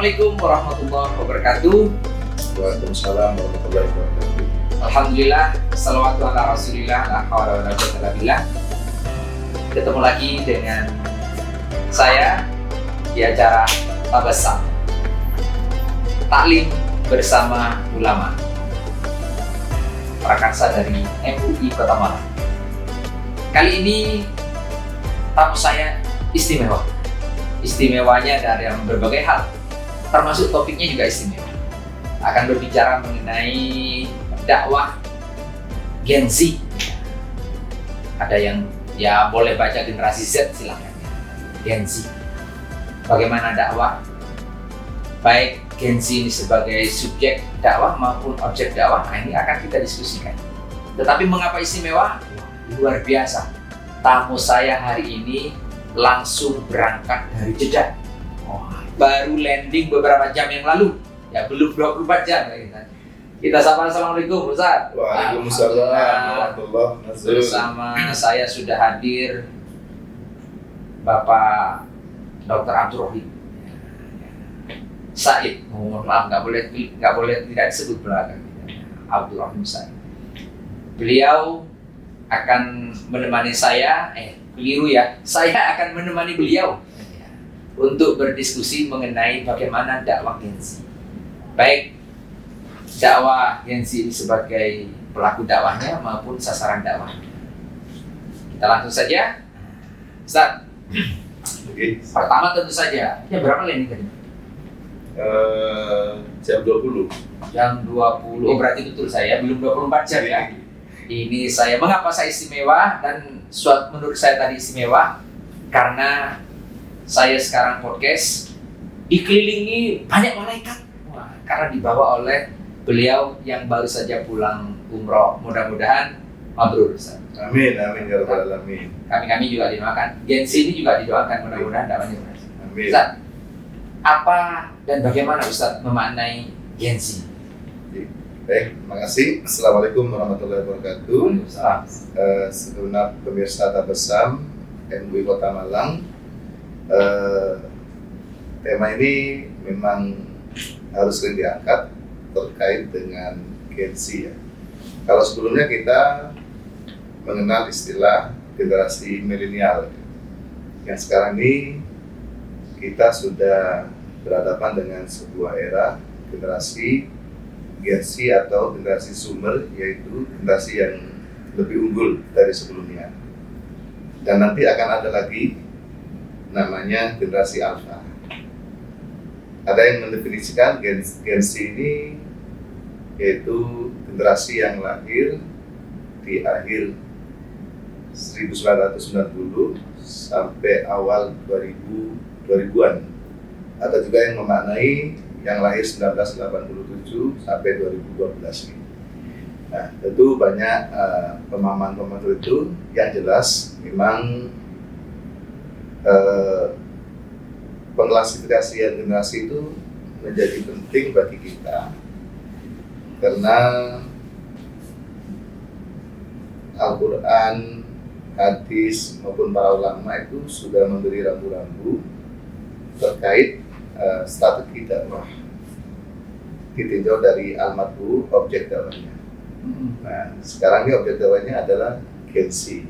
Assalamualaikum warahmatullahi wabarakatuh. Waalaikumsalam warahmatullahi wabarakatuh. Alhamdulillah, salawatu ala rasulillah, la hawla wa la quwwata illa billah. Ketemu lagi dengan saya di acara Tabassum, taklim bersama ulama, prakarsa dari MUI Kota Malang. Kali ini tamu saya istimewa. Istimewanya dari berbagai hal, termasuk topiknya juga istimewa. Akan berbicara mengenai dakwah Gen Z. Ada yang ya boleh baca generasi Z, silakan. Gen Z. Bagaimana dakwah? Baik Gen Z ini sebagai subjek dakwah maupun objek dakwah, nah ini akan kita diskusikan. Tetapi mengapa istimewa? Luar biasa. Tamu saya hari ini langsung berangkat dari Jeddah. Baru landing beberapa jam yang lalu. Ya belum 24 jam. Kita sapa, assalamualaikum Ustaz. Waalaikumsalam warahmatullahi wabarakatuh. Bersama saya sudah hadir Bapak Dr. Abdurrahim Said. Mohon maaf, nggak boleh tidak disebut belakang. Abdurrahim Said. Beliau akan menemani saya. Keliru ya. Saya akan menemani beliau untuk berdiskusi mengenai bagaimana dakwah Gen Z. Baik dakwah Gen Z ini sebagai pelaku dakwahnya maupun sasaran dakwah. Kita langsung saja. Ustaz. Oke. Pertama tentu saja. Ya berapa landing tadi? Jam 20. Jam 20. Oh berarti betul saya belum 24 jam ya. Ini saya, mengapa saya istimewa dan menurut saya tadi istimewa karena saya sekarang podcast dikelilingi banyak malaikat. Karena dibawa oleh beliau yang baru saja pulang umroh. Mudah-mudahan mabrur. Amin, amin ya rabbal alamin. Kami juga didoakan. Gen Z ini juga didoakan, mudah-mudahan dakwahnya berhasil. Amin. Ustaz, apa dan bagaimana Ustaz memaknai Gen Z? Baik, terima kasih. Assalamualaikum warahmatullahi wabarakatuh. Segenap pemirsa Tabassum MUI Kota Malang. Tema ini memang harus sering diangkat terkait dengan Gen Z ya. Kalau sebelumnya kita mengenal istilah generasi milenial, yang sekarang ini kita sudah berhadapan dengan sebuah era generasi Gen Z atau generasi Zoomer, yaitu generasi yang lebih unggul dari sebelumnya. Dan nanti akan ada lagi namanya generasi Alpha. Ada yang mendefinisikan Gen Z ini yaitu generasi yang lahir di akhir 1990 sampai awal 2000-an. Ada juga yang memaknai yang lahir 1987 sampai 2012 ini. Nah, tentu banyak pemahaman-pemahaman itu yang jelas memang pengklasifikasian generasi itu menjadi penting bagi kita karena Al-Quran, hadis maupun para ulama itu sudah memberi rambu-rambu terkait strategi dakwah ditinjau dari al-matbu, objek dakwahnya. Nah, sekarang ini objek dakwahnya adalah Gen Z.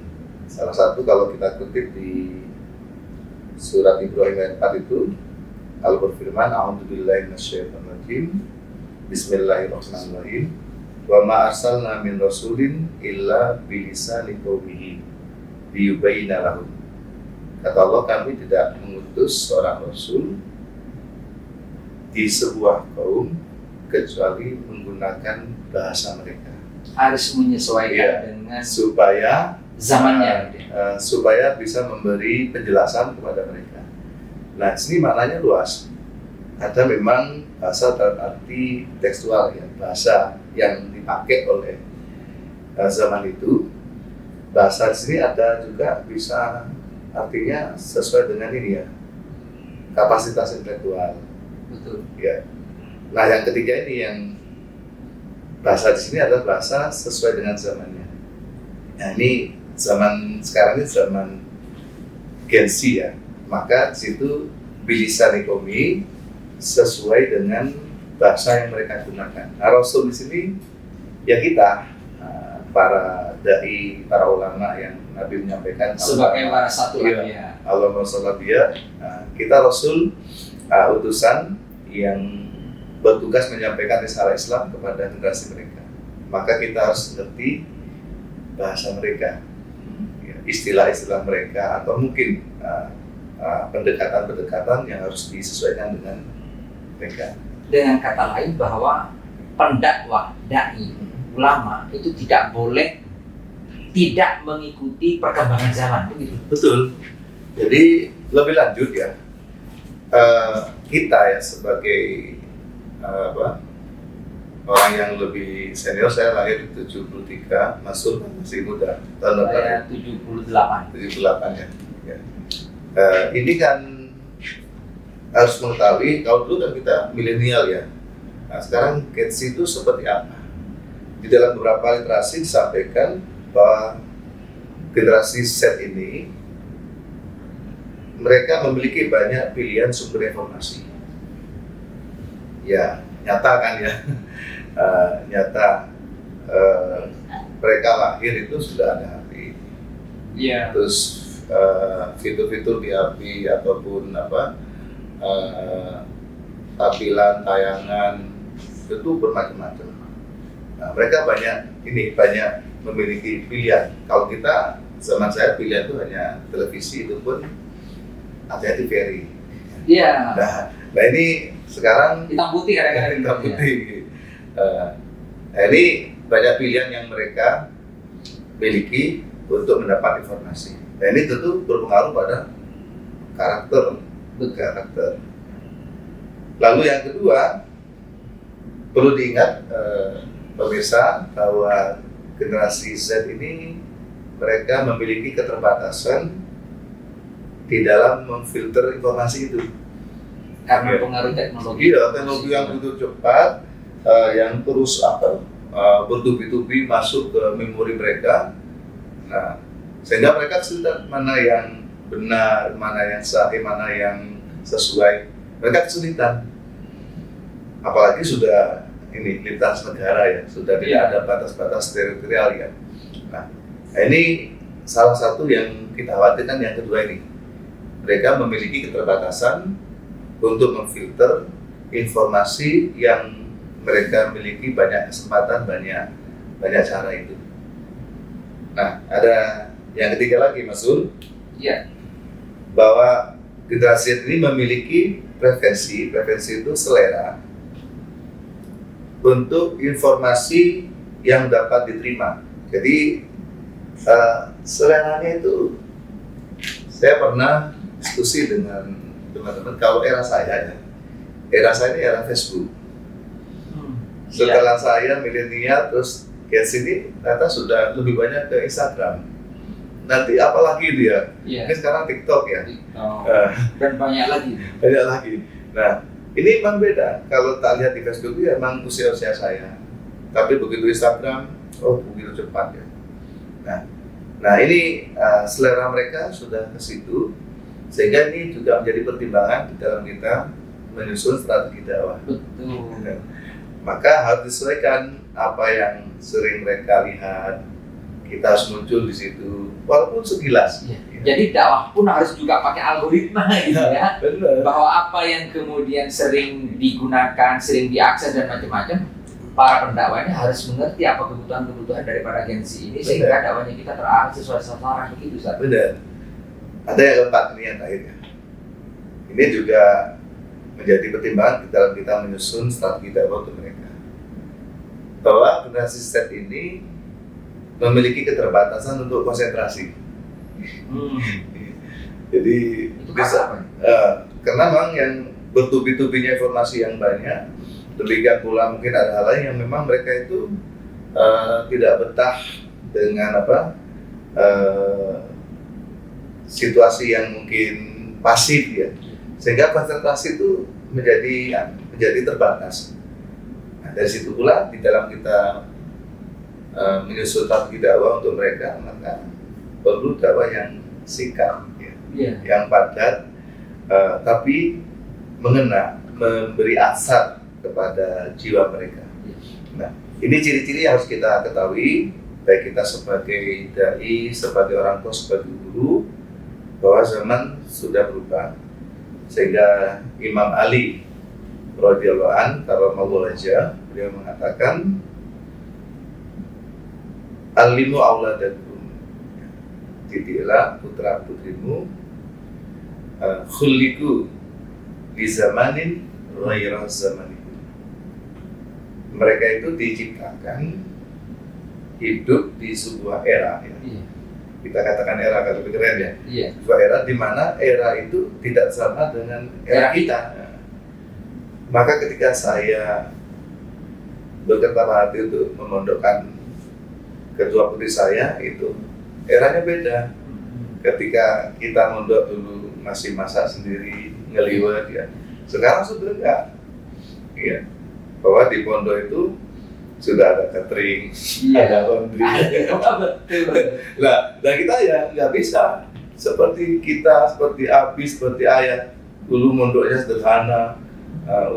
Salah satu kalau kita kutip di surat Ibrahim ayat 4 itu, Allah berfirman, A'udzubillahi minasyaitonirrajim, Bismillahirrahmanirrahim, wa ma arsalna min rasulin illa bilisani qaumihi liyubayyina lahum. Kata Allah, kami tidak mengutus seorang rasul di sebuah kaum kecuali menggunakan bahasa mereka. Harus menyesuaikan dengan supaya zamannya. Supaya bisa memberi penjelasan kepada mereka. Nah, sini maknanya luas. Ada memang bahasa dalam arti tekstual ya, bahasa yang dipakai oleh zaman itu. Bahasa di sini ada juga bisa artinya sesuai dengan ini ya, kapasitas intelektual. Betul. Ya. Nah, yang ketiga ini yang bahasa di sini adalah bahasa sesuai dengan zamannya. Nah, ini zaman sekarang ini zaman Gen Z ya. Maka di situ bilisan ekonomi sesuai dengan bahasa yang mereka gunakan. Nah, Rasul di sini ya kita, para dai, para ulama yang Nabi menyampaikan sebagai warasatul iya, anbiya. Allah Rasulullah, kita Rasul, utusan yang bertugas menyampaikan risalah Islam kepada generasi mereka. Maka kita harus mengerti bahasa mereka, ya, istilah-istilah mereka, atau mungkin pendekatan-pendekatan yang harus disesuaikan dengan mereka. Dengan kata lain bahwa pendakwah, dai, ulama itu tidak boleh tidak mengikuti perkembangan zaman, begitu. Betul. Jadi lebih lanjut ya, kita ya sebagai orang yang lebih senior, saya lahir di 73, Mas Sul masih muda, tahun Saya 78. 78 ya. Ya. Ini kan harus mengetahui, kalau dulu kan kita milenial ya. Nah, sekarang Gen Z itu seperti apa? Di dalam beberapa literasi disampaikan bahwa generasi Z ini mereka memiliki banyak pilihan sumber informasi. Ya, nyata kan ya. Nyata mereka lahir itu sudah ada HP. Iya. Terus fitur-fitur di HP ataupun tampilan tayangan itu bermacam-macam. Nah, mereka banyak memiliki pilihan. Kalau kita, zaman saya pilihan itu hanya televisi, itu pun ada TVRI. Iya. Nah ini sekarang Hitam putih kadang-kadang. hitam putih. Nah ini banyak pilihan yang mereka miliki untuk mendapat informasi. Nah ini tentu berpengaruh pada karakter. Lalu yang kedua, perlu diingat pemirsa bahwa generasi Z ini mereka memiliki keterbatasan di dalam memfilter informasi itu. Karena Ya. pengaruh teknologi. Iya, teknologi yang begitu cepat, yang terus bertubi-tubi masuk ke memori mereka. Nah, sehingga mereka kesulitan mana yang benar, mana yang sahih, mana yang sesuai. Mereka kesulitan. Apalagi sudah ini lintas negara ya, sudah tidak ada batas-batas teritorial ya. Nah, ini salah satu yang kita khawatirkan. Yang kedua ini, mereka memiliki keterbatasan untuk memfilter informasi yang mereka miliki, banyak kesempatan, banyak cara itu. Nah, ada yang ketiga lagi, Mas Sul, Iya. bahwa generasi ini memiliki preferensi itu selera untuk informasi yang dapat diterima. Jadi seleranya itu, saya pernah diskusi dengan teman-teman. Kalau era saya ini era Facebook. Setelah saya milenial, terus Gen Z ini ternyata sudah lebih banyak ke Instagram. Nanti apalagi dia? Iya. Mungkin sekarang TikTok ya. Dan banyak lagi. Banyak lagi. Nah, ini memang beda. Kalau tak lihat di Facebook itu memang usia-usia saya. Tapi begitu Instagram, begitu cepat ya. Nah ini selera mereka sudah ke situ, sehingga ini juga menjadi pertimbangan di dalam kita menyusun strategi dakwah. Betul. Maka harus disesuaikan apa yang sering mereka lihat. Kita harus muncul di situ, walaupun sekilas. Iya. Jadi dakwah pun harus juga pakai algoritma gitu ya. Benar. Bahwa apa yang kemudian sering digunakan, sering diakses dan macam-macam, para pendakwahnya harus mengerti apa kebutuhan-kebutuhan daripada Gen Z ini, sehingga dakwahnya kita terarah sesuai sasaran, begitu Ustaz. Benar. Ada yang keempat, ini yang terakhir ya. Ini juga menjadi pertimbangan dalam kita menyusun strategi dakwah untuk mereka. Bahwa generasi Z ini memiliki keterbatasan untuk konsentrasi. Jadi Itu bisa, apa? karena memang yang bertubi-tubinya informasi yang banyak, demikian pula mungkin ada hal lain yang memang mereka itu tidak betah dengan situasi yang mungkin pasif ya, sehingga konsentrasi itu menjadi terbatas. Nah, dari situ pula di dalam kita menyusun strategi dakwah untuk mereka, maka perlu dakwah yang singkat, ya, Iya. yang padat, tapi mengena. memberi asar kepada jiwa mereka. Nah, ini ciri-ciri yang harus kita ketahui, baik kita sebagai dai, sebagai orang tua, sebagai guru, bahwa zaman sudah berubah. Sehingga Imam Ali radhiyallahu an, karramallahu wajhah, beliau mengatakan, alimu auladakum, didiklah putra putrimu, khuliku di zamanin ghaira zamanikum. Mereka itu diciptakan hidup di sebuah era, ya. Kita katakan era, kalau lebih keren ya. Sebuah era di mana era itu tidak sama dengan era kita. Nah, maka ketika saya berkata hati untuk memondokkan kedua putri saya, itu eranya beda. Ketika kita mondok dulu masih masak sendiri, ngeliwat ya. Sekarang sudah enggak. Iya. Bahwa di pondok itu sudah ada catering, ada laundry. Nah, kita ya nggak bisa seperti kita, seperti Abi, seperti ayah. Dulu mondoknya sederhana,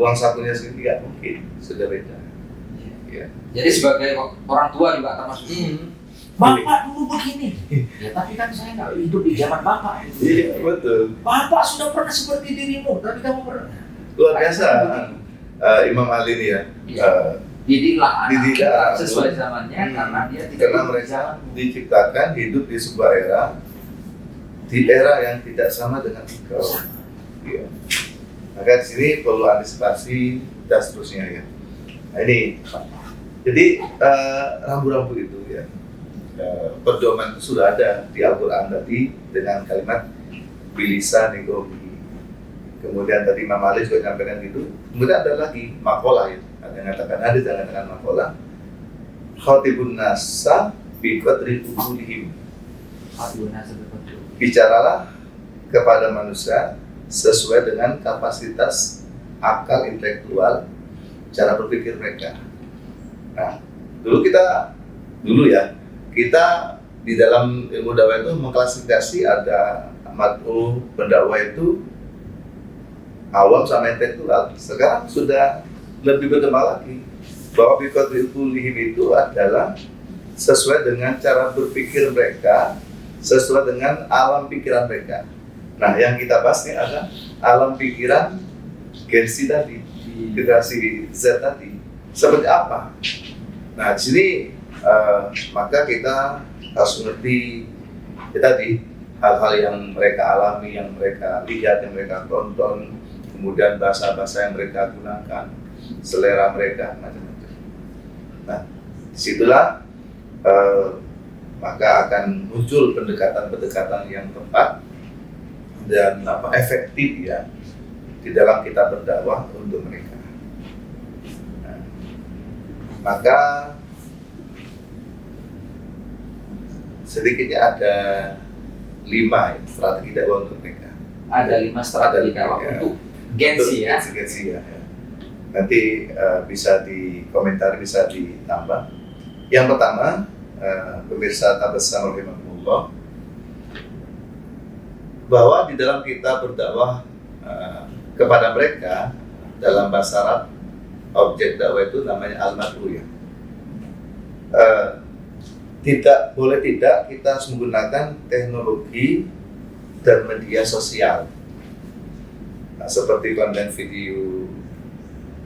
uang sakunya sendiri nggak mungkin, sudah beda. Ya. Jadi sebagai orang tua juga termasuk Bapak dulu begini. Ya tapi kan saya nggak hidup di zaman Bapak. Iya, betul. Bapak sudah pernah seperti dirimu, tapi kamu pernah. Luar biasa. Imam Ali ini ya. Didiklah Didiklah sesuai zamannya karena dia tidak karena mereka diciptakan hidup di sebuah era, di era yang tidak sama dengan engkau. Ya. Maka di sini perlu antisipasi dan seterusnya ya. Nah, ini jadi rambu-rambu itu ya. Pedoman itu sudah ada di Al-Quran tadi dengan kalimat bilisa negomi. Kemudian tadi Imam Ali juga nyampaikan gitu. Kemudian ada lagi makola ya. Ada yang mengatakan hadis, ada yang mengatakan makola. Khatibun nasa bi qadri uqulihim. Bicaralah kepada manusia sesuai dengan kapasitas akal intelektual, cara berpikir mereka. Nah, dulu ya, kita di dalam ilmu dakwah itu mengklasifikasi ada mat'u pendakwah itu awam sama intelektual. Sekarang sudah lebih berkembang lagi bahwa biqadri uqulihim itu adalah sesuai dengan cara berpikir mereka, sesuai dengan alam pikiran mereka. Nah, yang kita bahas ini adalah alam pikiran Gen Z tadi, generasi Z tadi. Seperti apa? Nah, di sini maka kita harus mengerti ya tadi hal-hal yang mereka alami, yang mereka lihat, yang mereka tonton, kemudian bahasa-bahasa yang mereka gunakan, selera mereka, macam-macam. Nah, disitulah maka akan muncul pendekatan-pendekatan yang tepat dan efektif ya di dalam kita berdakwah untuk mereka. Nah, maka sedikitnya ada 5 ya, strategi dakwah untuk mereka. Ada 5 strategi dakwah untuk Gen Z ya. Gen Z ya. Nanti bisa dikomentari, bisa ditambah. Yang pertama, pemirsa Tabassum rahimahumullah, bahwa di dalam kita berdakwah kepada mereka dalam bahasa Arab, objek dakwah itu namanya al-mad'u ya. Tidak kita harus menggunakan teknologi dan media sosial. Nah, seperti konten video,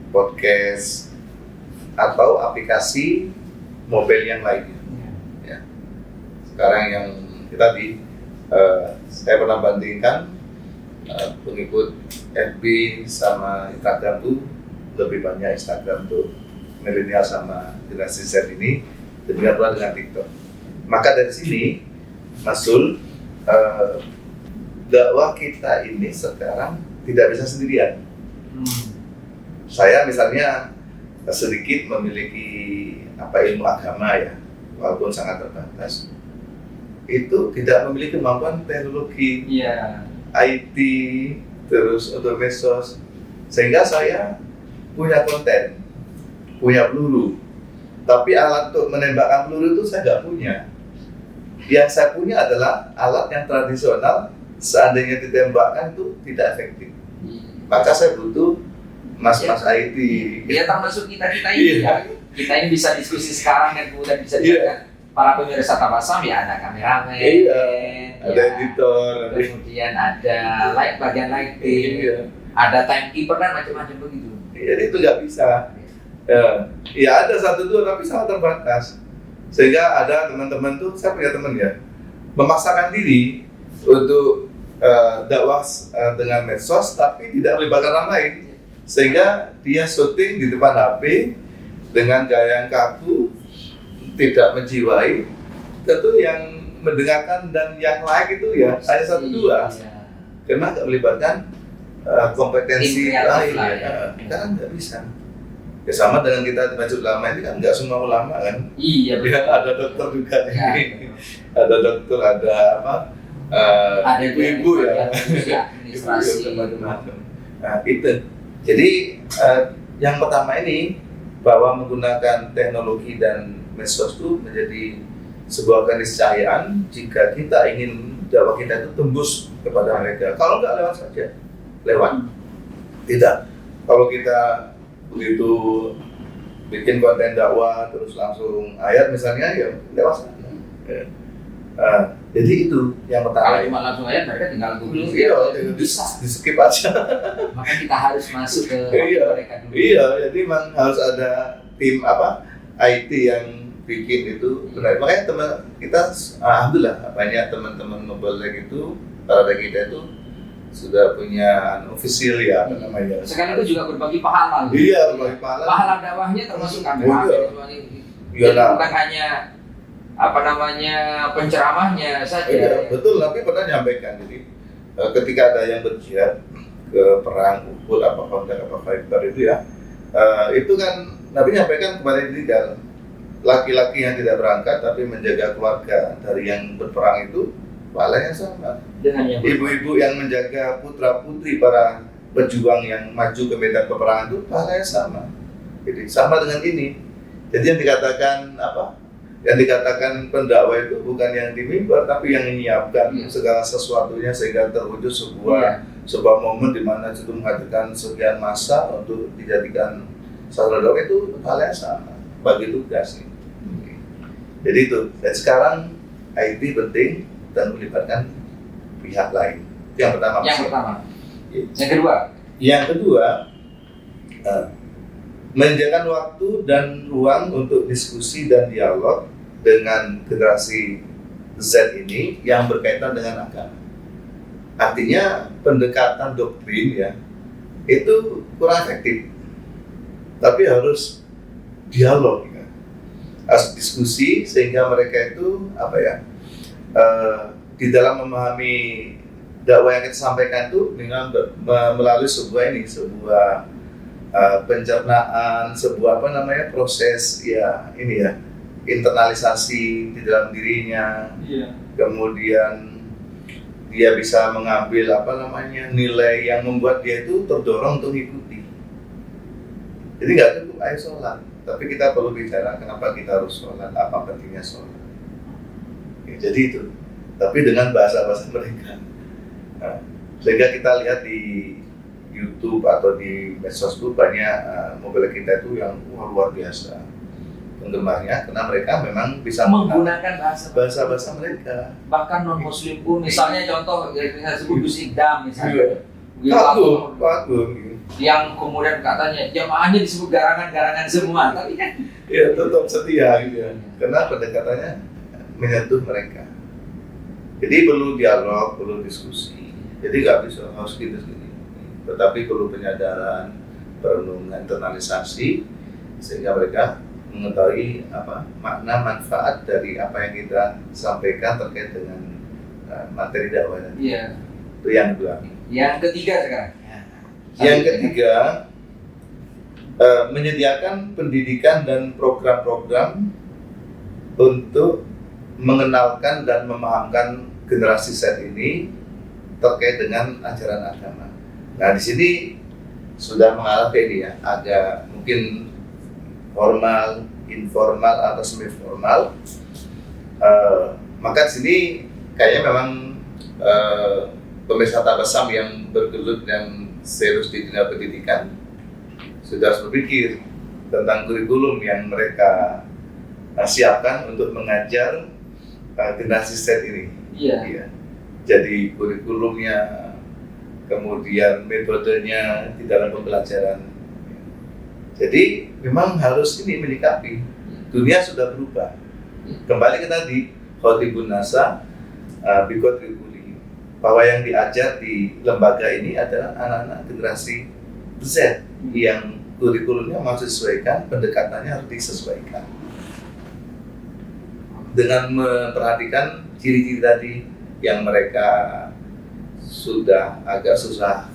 podcast, atau aplikasi mobile yang lainnya. Ya. Sekarang yang tadi saya pernah bandingkan pengikut FB sama Instagram tuh lebih banyak Instagram tuh milenial sama generasi Z ini demikian pula dengan TikTok. Maka dari sini Masul, dakwah kita ini sekarang tidak bisa sendirian. Saya misalnya sedikit memiliki ilmu agama ya, walaupun sangat terbatas, itu tidak memiliki kemampuan teknologi, IT, terus untuk medsos, sehingga saya punya konten, punya peluru, tapi alat untuk menembakkan peluru itu saya nggak punya. Yang saya punya adalah alat yang tradisional, seandainya ditembakkan itu tidak efektif. Maka saya butuh mas-mas IT. Ya termasuk kita ini ya. Kita ini bisa diskusi sekarang dan kemudian bisa dilihat para pemirsa Tabasam ya, ada kameramen, ada editor, kemudian ada bagian lighting, ada timekeeper dan macam-macam begitu. Jadi itu nggak bisa. Ya ada satu dua tapi sangat terbatas. Sehingga ada teman-teman tuh, saya punya teman ya, memaksakan diri untuk dakwah dengan medsos tapi tidak melibatkan orang lain. Sehingga dia syuting di depan HP dengan gaya yang kaku, tidak menjiwai. Tentu yang mendengarkan dan yang like itu ya hanya satu dua, karena nggak melibatkan kompetensi lain. Karena nggak bisa. Ya sama dengan kita di Masjid Ulama ini kan nggak semua ulama kan. Iya betul. Ada dokter juga nih. Ada dokter, ada apa? Ada ibu-ibu ya. Administrasi. Macam-macam. Nah itu. Jadi yang pertama ini bahwa menggunakan teknologi dan medsos itu menjadi sebuah keniscayaan jika kita ingin dakwah kita itu tembus kepada mereka. Kalau nggak lewat saja, lewat. Tidak. Kalau kita begitu bikin konten dakwah terus langsung ayat misalnya ya lewat sana. Jadi itu yang pertama. Kalau cuma langsung ayat mereka tinggal Google. Bisa di skip aja. Maka kita harus masuk ke mereka dulu. Iya, jadi memang harus ada tim IT yang bikin itu benar. Makanya teman kita alhamdulillah banyak teman-teman Mobilek itu para kita itu sudah punya official ya apa namanya. Sekarang itu juga berbagi pahala. Iya, berbagi pahala. Pahala dakwahnya termasuk kamera. Jadi bukan hanya penceramahnya saja. Iya, betul. Tapi pernah nyampaikan jadi ketika ada yang berjihad ke perang Uhud apa Khaibar itu ya, itu kan Nabi nyampaikan kepada individu laki-laki yang tidak berangkat tapi menjaga keluarga dari yang berperang itu pahalanya sama dengan ibu-ibu yang menjaga putra-putri para pejuang yang maju ke medan peperangan itu pahalanya sama. Jadi sama dengan ini. Jadi yang dikatakan yang dikatakan pendakwah itu bukan yang di mimbar tapi yang menyiapkan segala sesuatunya sehingga terwujud sebuah momen di mana itu menghadirkan sekian massa untuk dijadikan saudara dakwah itu pahalanya sama bagi tugas nih. Jadi itu. Dan sekarang IT penting dan melibatkan pihak lain. Itu yang pertama. Yang kedua, menyediakan waktu dan ruang untuk diskusi dan dialog dengan generasi Z ini yang berkaitan dengan agama. Artinya pendekatan doktrin ya itu kurang efektif. Tapi harus dialog, ya. Harus diskusi sehingga mereka itu di dalam memahami dakwah yang kita sampaikan itu dengan melalui sebuah pencernaan, sebuah proses internalisasi di dalam dirinya. Kemudian dia bisa mengambil nilai yang membuat dia itu terdorong untuk mengikuti. Jadi nggak cukup ayo sholat, tapi kita perlu bicara kenapa kita harus sholat, apa pentingnya sholat. Jadi itu, tapi dengan bahasa-bahasa mereka. Sehingga kita lihat di YouTube atau di medsos itu banyak mobil kita itu yang luar biasa penggemarnya, karena mereka memang bisa menggunakan bahasa mereka. Bahkan non muslim pun, misalnya contoh yang sebut Gus Idam misalnya, Bagum, yang kemudian katanya jamaahnya disebut garangan semua, tapi kan tetap setia gitu ya, karena pendekatannya menyentuh mereka. Jadi perlu dialog, perlu diskusi. Jadi nggak bisa harus gitu, tetapi perlu penyadaran, perenungan, internalisasi sehingga mereka mengetahui makna manfaat dari apa yang kita sampaikan terkait dengan materi dakwah tadi. Iya. Itu yang kedua. Yang ketiga sekarang. Yang ketiga, menyediakan pendidikan dan program-program untuk mengenalkan dan memahamkan generasi Z ini terkait dengan ajaran agama. Nah di sini sudah mengarah ke ini ya, ada mungkin formal, informal atau semi formal. Maka di sini kayaknya memang pemirsa Tabasam yang bergelut dan serius di dunia pendidikan sudah harus berpikir tentang kurikulum yang mereka siapkan untuk mengajar generasi Z ini. Iya. Jadi kurikulumnya, kemudian metodenya di dalam pembelajaran. Jadi memang harus ini menyikapi dunia sudah berubah. Kembali ke tadi, khotibun nasa biqadri, bahwa yang diajar di lembaga ini adalah anak-anak generasi Z yang kurikulumnya harus disesuaikan, pendekatannya harus disesuaikan dengan memperhatikan ciri-ciri tadi yang mereka sudah agak susah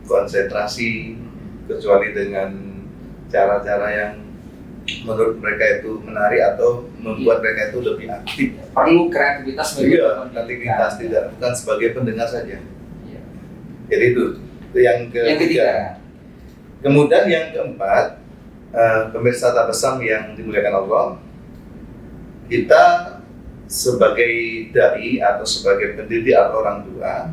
konsentrasi, kecuali dengan cara-cara yang menurut mereka itu menarik atau membuat mereka itu lebih aktif. Perlu kreativitas Iya, kreativitas tidak bukan sebagai pendengar saja. Iya. Jadi itu yang ketiga. Kemudian yang keempat, pemirsa Tabasam yang dimuliakan Allah, kita sebagai dai atau sebagai pendidik atau orang tua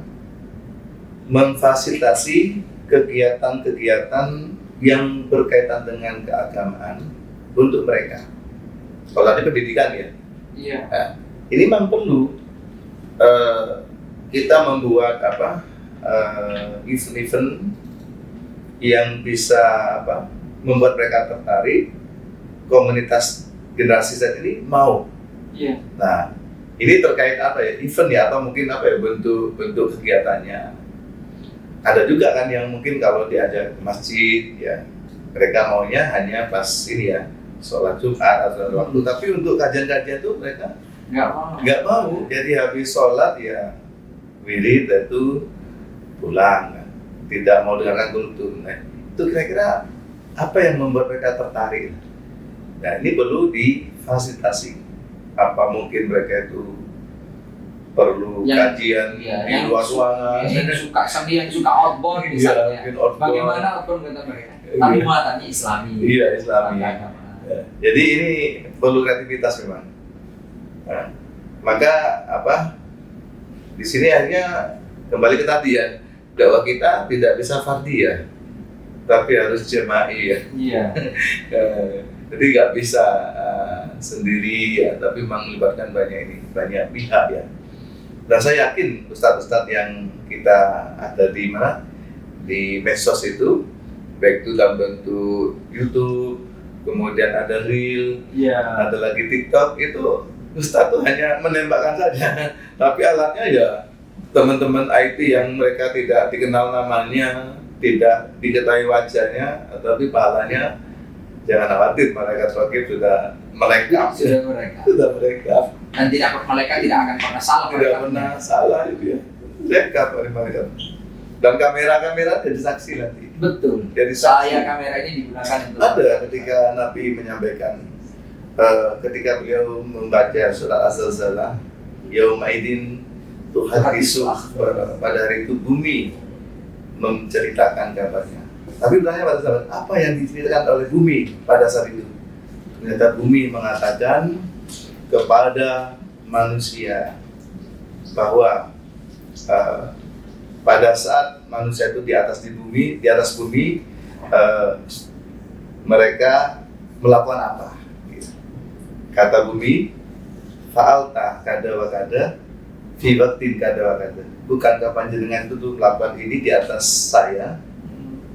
memfasilitasi kegiatan-kegiatan yang berkaitan dengan keagamaan untuk mereka. Kalau tadi pendidikan ya, nah, ini memang perlu kita membuat event-event yang bisa membuat mereka tertarik, komunitas generasi Z ini mau. Iya. Nah, ini terkait event ya, atau mungkin bentuk kegiatannya. Ada juga kan yang mungkin kalau diajak ke masjid ya, mereka maunya hanya pas ini ya, sholat Jumat atau waktu. Tapi untuk kajian-kajian itu mereka nggak mau. Jadi habis sholat ya wirid itu pulang, kan. Tidak mau dengarkan kultum. Nah, itu kira-kira apa yang membuat mereka tertarik? Nah, ini perlu difasilitasi. Apa mungkin mereka itu perlu kajian di luar ruangan? Yang suka seni, yang suka outbound misalnya. Bagaimana outbound kata mereka? Tapi muatannya Islami. Iya, Islami. Ya. Jadi ini perlu kreativitas memang. Nah, maka di sini akhirnya kembali ke tadi ya, dakwah kita tidak bisa fardiyah, tapi harus jama'i ya. Iya. Jadi nggak bisa sendiri ya, tapi memang melibatkan banyak pihak ya. Dan saya yakin ustadz-ustadz yang kita ada di mana, di medsos itu, baik itu dalam bentuk YouTube, kemudian ada Reel, ada lagi TikTok, itu ustadz tuh hanya menembakkan saja, tapi alatnya ya teman-teman IT yang mereka tidak dikenal namanya, tidak diketahui wajahnya, tapi pahalanya jangan khawatir, malaikat raqib sudah melengkap. Sudah melengkap. Dan malaikat tidak akan pernah salah. Tidak pernah salah itu ya. Lengkap oleh malaikat. Dan kamera jadi saksi nanti. Betul. Jadi saksi. Kamera ini digunakan untuk ada ketika Nabi menyampaikan, ketika beliau membaca surat Az-Zalzalah, Yaumaidin tuhadisu akhbar, pada hari itu bumi menceritakan kabarnya. Tapi bertanya pada sahabat, apa yang diceritakan oleh bumi pada saat itu? Ternyata bumi mengatakan kepada manusia bahwa pada saat manusia itu di atas bumi, mereka melakukan apa? Kata bumi, fa'alta kada wa kada, fi waqtin kada wa kada. Bukankah panjenengan itu tuh melakukan ini di atas saya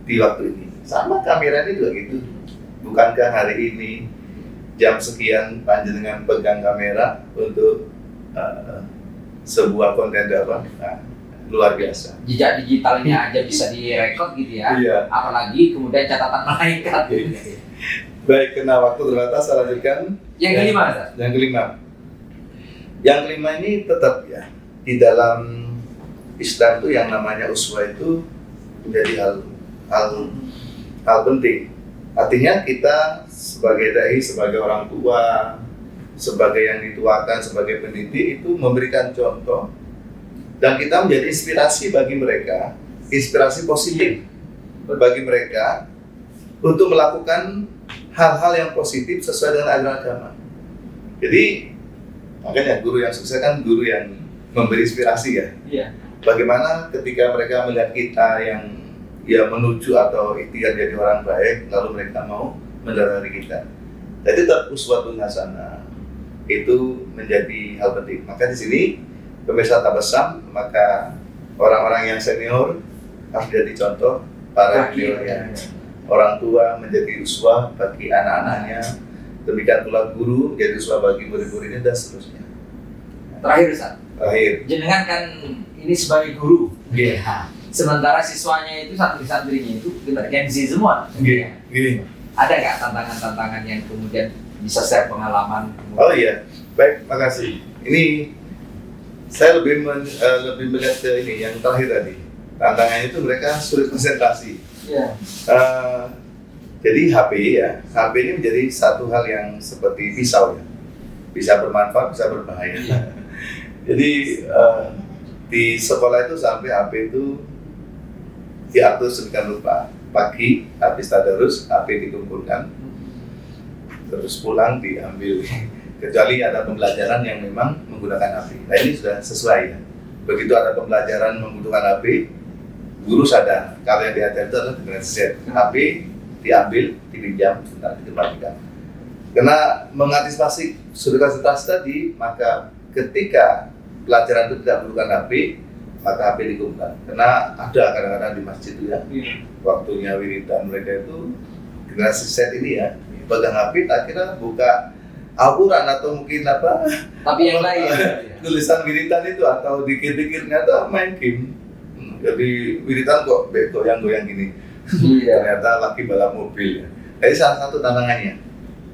di waktu ini? Sama kamera ini juga gitu. Bukankah hari ini jam sekian panjenengan pegang kamera untuk sebuah konten dakwah? Nah, luar biasa. Jejak digitalnya aja bisa direkod gitu ya. Iya. Apalagi kemudian catatan malaikat. Baik, kena waktu terbatas, saya lanjutkan. Yang kelima, Ustaz? Yang kelima ini tetap ya, di dalam Islam itu yang namanya uswah itu menjadi hal penting. Artinya kita sebagai dai, sebagai orang tua, sebagai yang dituakan, sebagai pendidik itu memberikan contoh, dan kita menjadi inspirasi bagi mereka, inspirasi positif bagi mereka untuk melakukan hal-hal yang positif sesuai dengan ajaran agama. Jadi makanya guru yang sukses kan guru yang memberi inspirasi ya. Iya. Bagaimana ketika mereka melihat kita yang ya menuju atau ikhtiar jadi orang baik, lalu mereka mau mendalami kita. Jadi tetap uswatun hasanah itu menjadi hal penting. Maka di sini pemirsa Tabassum, maka orang-orang yang senior harus jadi contoh para juniornya. Orang tua menjadi uswah bagi anak-anaknya, demikian pula guru menjadi uswah bagi murid-muridnya dan seterusnya. Terakhir Ustaz, Jenengan kan ini sebagai guru. Iya. Sementara siswanya itu santri-santrinya itu Gen Z semua. Gini. Ada nggak tantangan-tantangan yang kemudian bisa share pengalaman? Oh iya, baik, makasih. Ini saya lebih melihat ke ini yang terakhir tadi. Tantangannya itu mereka sulit konsentrasi. Iya. Jadi HP ini menjadi satu hal yang seperti pisau ya, bisa bermanfaat, bisa berbahaya. Jadi di sekolah itu sampai HP itu diatur sedemikian rupa. Pagi habis tadarus, HP dikumpulkan, terus pulang diambil. Kecuali ada pembelajaran yang memang menggunakan HP. Nah ini sudah sesuai ya. Begitu ada pembelajaran membutuhkan HP, guru sadar kalau yang diajar itu adalah dengan set HP diambil, dipinjam, sebentar dikembalikan. Karena mengantisipasi sulit konsentrasi tadi, maka ketika pelajaran itu tidak membutuhkan HP, maka HP dikumpulkan. Karena ada kadang-kadang di masjid itu ya, waktunya wiridan mereka itu generasi set ini ya, pegang HP tak kira buka Al-Quran atau mungkin apa, tapi yang lain tulisan wiridan itu atau dikit-dikit ternyata main game. Jadi wiridan kok goyang-goyang gini. Ternyata lagi balap mobil ya. Jadi salah satu tantangannya.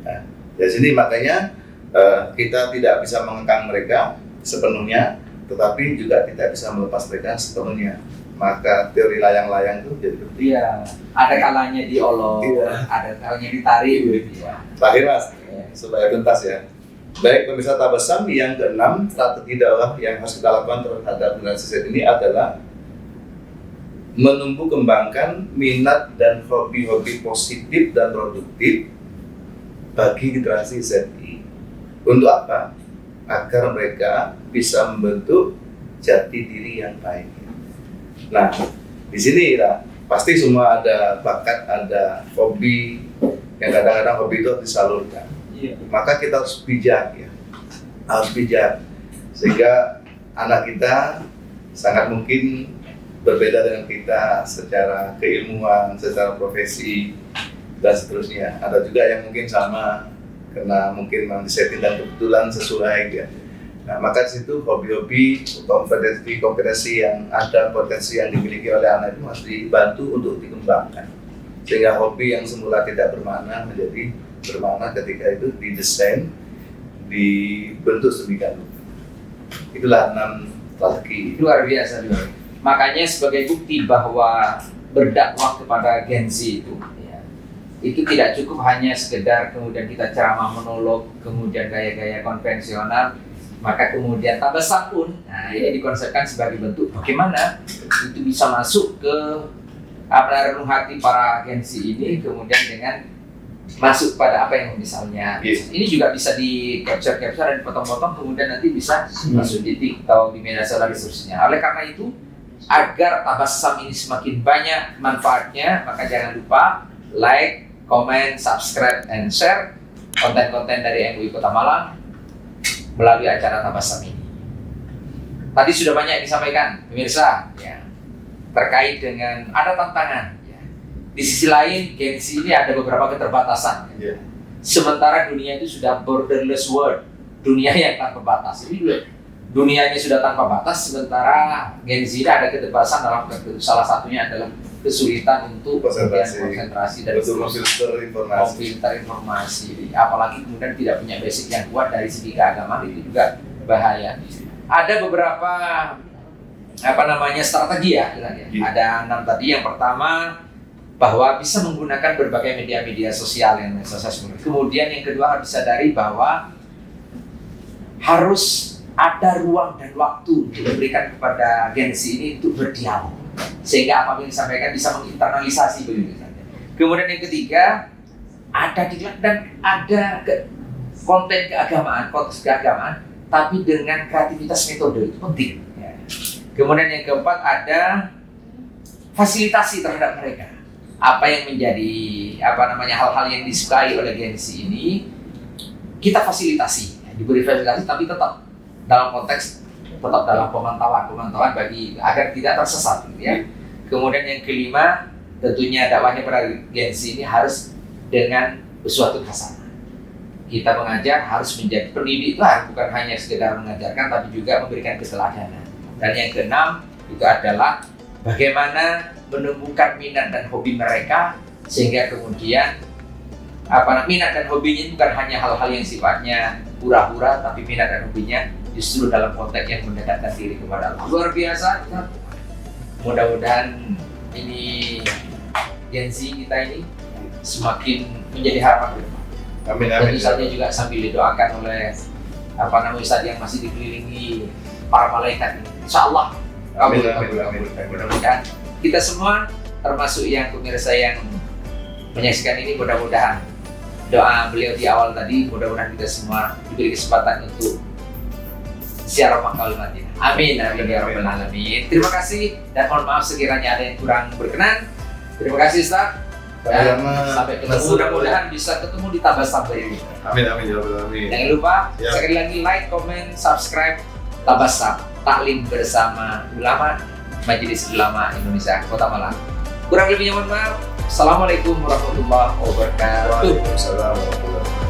Nah, dari sini makanya kita tidak bisa mengekang mereka sepenuhnya, tetapi juga tidak bisa melepas mereka sepenuhnya. Maka teori layang-layang itu jadi penting. Iya, ada kalanya diolok, ada kalanya ditarik gitu ya. Terakhir Mas, supaya tuntas ya. Baik pemirsa Tabassum, yang keenam strategi dakwah yang harus kita lakukan terhadap generasi Z ini adalah menumbuh kembangkan minat dan hobi-hobi positif dan produktif bagi generasi ZI. Untuk apa? Agar mereka bisa membentuk jati diri yang baik. Nah, di sini lah pasti semua ada bakat, ada hobi, yang kadang-kadang hobi itu harus disalurkan. Maka kita harus bijak ya, harus bijak sehingga anak kita sangat mungkin berbeda dengan kita secara keilmuan, secara profesi dan seterusnya. Ada juga yang mungkin sama karena mungkin memang disetting dan kebetulan sesuai ya. Nah, maka di situ hobi-hobi, kompetensi yang ada, potensi yang dimiliki oleh anak itu harus dibantu untuk dikembangkan. Sehingga hobi yang semula tidak bermakna menjadi bermakna ketika itu didesain, dibentuk sedemikian rupa. Itulah 6 strategi. Luar biasa. Makanya sebagai bukti bahwa berdakwah kepada Gen Z itu tidak cukup hanya sekedar kemudian kita ceramah monolog, kemudian gaya-gaya konvensional, maka kemudian Tabassum pun, nah ini dikonsepkan sebagai bentuk bagaimana itu bisa masuk ke relung hati para Gen Z ini, kemudian dengan masuk pada apa yang misalnya ini juga bisa di capture dan dipotong-potong, kemudian nanti bisa masuk di TikTok, di media sosial dan seterusnya. Oleh karena itu, agar Tabassum ini semakin banyak manfaatnya, maka jangan lupa like, comment, subscribe, and share konten-konten dari MUI Kota Malang melalui acara Tabassum ini. Tadi sudah banyak disampaikan pemirsa ya, terkait dengan ada tantangan ya. Di sisi lain Gen Z ini ada beberapa keterbatasan ya. Sementara dunia itu sudah borderless world, dunia yang tanpa batas. Jadi dunianya sudah tanpa batas, sementara Gen Z ini ada keterbatasan dalam salah satunya adalah kesulitan untuk konsentrasi dan memfilter informasi. Apalagi kemudian tidak punya basic yang kuat dari segi keagamaan, itu juga bahaya. Ada beberapa strategi ya. Ada 6 tadi. Yang pertama bahwa bisa menggunakan berbagai media sosial yang kemudian yang kedua harus disadari bahwa harus ada ruang dan waktu untuk diberikan kepada Gen Z ini untuk berdialog, sehingga apapun yang disampaikan bisa menginternalisasi begitu saja. Kemudian yang ketiga, ada diklat dan ada konten keagamaan, tapi dengan kreativitas metode, itu penting. Ya. Kemudian yang keempat ada fasilitasi terhadap mereka. Apa yang menjadi hal-hal yang disukai oleh Gen Z ini kita fasilitasi, diberi fasilitasi, tapi tetap dalam konteks dalam pemantauan bagi agar tidak tersesat, gitu ya. Kemudian yang kelima, tentunya dakwahnya pada Gen Z ini harus dengan uswatun hasanah. Kita mengajar harus menjadi pendidik, itu bukan hanya sekedar mengajarkan, tapi juga memberikan keteladanan. Dan yang keenam itu adalah bagaimana menumbuhkan minat dan hobi mereka, sehingga kemudian minat dan hobinya bukan hanya hal-hal yang sifatnya hura-hura, tapi minat dan hobinya justru dalam konteks yang mendekatkan diri kepada Allah. Luar biasa. Mudah-mudahan ini Gen Z kita ini semakin menjadi harapan ke depan. Amin. Tentu saja juga sambil didoakan oleh Ustadz yang masih dikelilingi para malaikat ini. Insya Allah. Amin. Mudah-mudahan kita semua, termasuk yang pemirsa yang menyaksikan ini, mudah-mudahan doa beliau di awal tadi, mudah-mudahan kita semua diberi kesempatan untuk ziarah Makkahul Madinah. Amin ya rabbal alamin. Terima kasih dan mohon maaf sekiranya ada yang kurang berkenan. Terima kasih Ustaz. Dan sampai ketemu, mudah-mudahan bisa ketemu di Tabassum ini. Amin ya rabbal alamin. Jangan lupa sekali lagi like, comment, subscribe Tabassum, taklim bersama ulama Majelis Ulama Indonesia Kota Malang. Kurang lebihnya mohon maaf. Assalamualaikum warahmatullahi wabarakatuh. Waalaikumsalam warahmatullahi wabarakatuh.